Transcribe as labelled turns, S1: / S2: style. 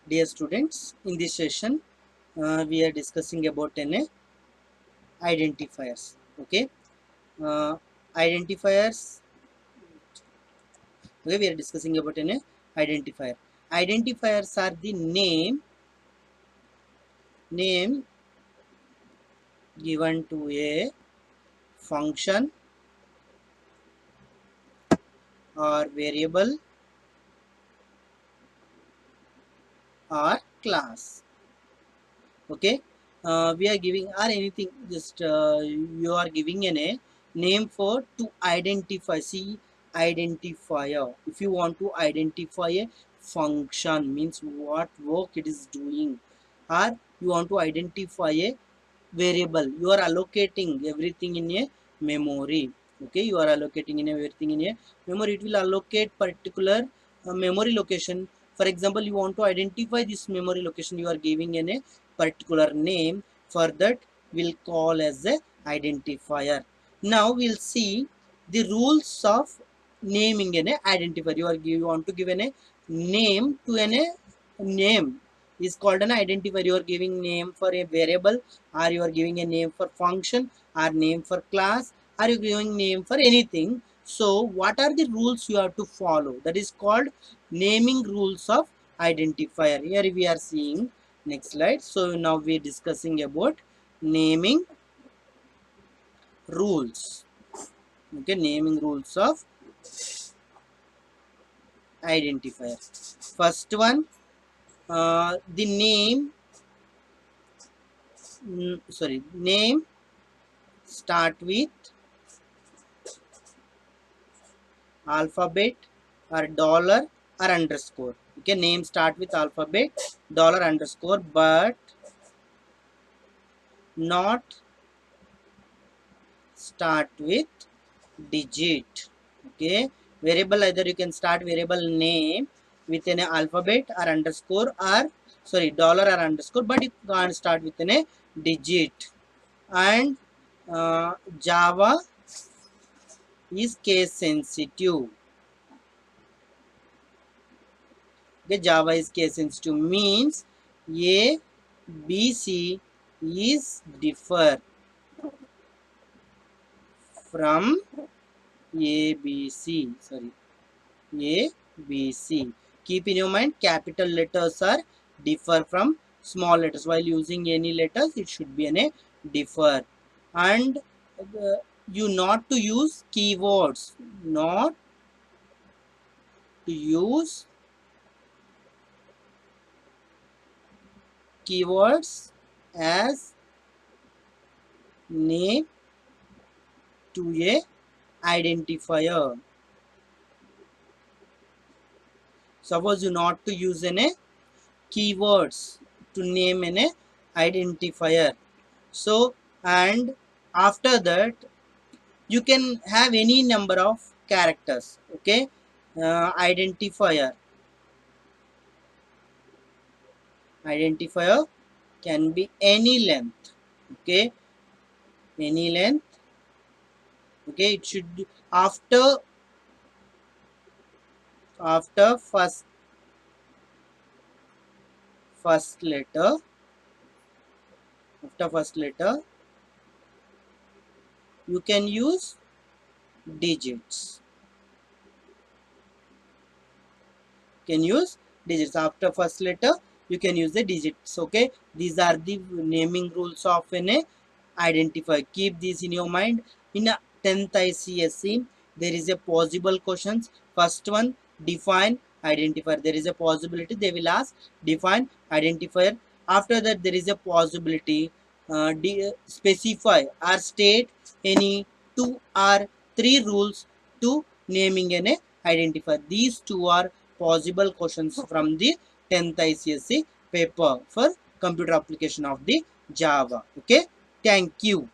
S1: Dear students, in this session, we are discussing about identifiers. Okay, uh, identifiers. Okay, we are discussing about identifier. Identifiers are the name given to a function or variable or class. Okay, we are giving or anything, just you are giving a name for to identify. See, identifier, if you want to identify a function, means what work it is doing, or you want to identify a variable, you are allocating everything in a memory. Okay, you are allocating in everything in a memory, it will allocate particular memory location. For example, you want to identify this memory location, you are giving in a particular name, for that we'll call as a identifier. Now we'll see the rules of naming an identifier. You want to give an a name to an a name is called an identifier. You are giving name for a variable, or you are giving a name for function, or name for class, or you giving name for anything. So what are the rules you have to follow? That is called naming rules of identifier. Here we are seeing next slide. So now we are discussing about naming rules. Okay, naming rules of identifier. First one, the name start with alphabet or dollar or underscore. Okay, name start with alphabet, dollar, underscore, but not start with digit. Okay, variable, either you can start variable name with an alphabet or underscore, or sorry, dollar or underscore, but you can't start with a digit. And Java is case sensitive. Okay, Java is case sensitive means A, B, C is differ from A, B, C. Sorry, A, B, C. Keep in your mind, capital letters are differ from small letters. While using any letters, it should be a differ. And you not to use keywords. Not to use keywords as name to a identifier. Suppose you not to use any keywords to name an identifier. So, and after that you can have any number of characters. Okay, identifier can be any length. Okay, any length. Okay, it should be after first letter. After first letter you can use digits. Can use digits after first letter, you can use the digits. Okay, these are the naming rules of an identifier. Keep this in your mind. In a 10th ICSE there is a possible questions. First one, define identifier. There is a possibility they will ask define identifier. After that there is a possibility specify or state any 2 or 3 rules to naming an identifier. These two are possible questions from the 10th ICSE paper for computer application of the Java. Okay, thank you.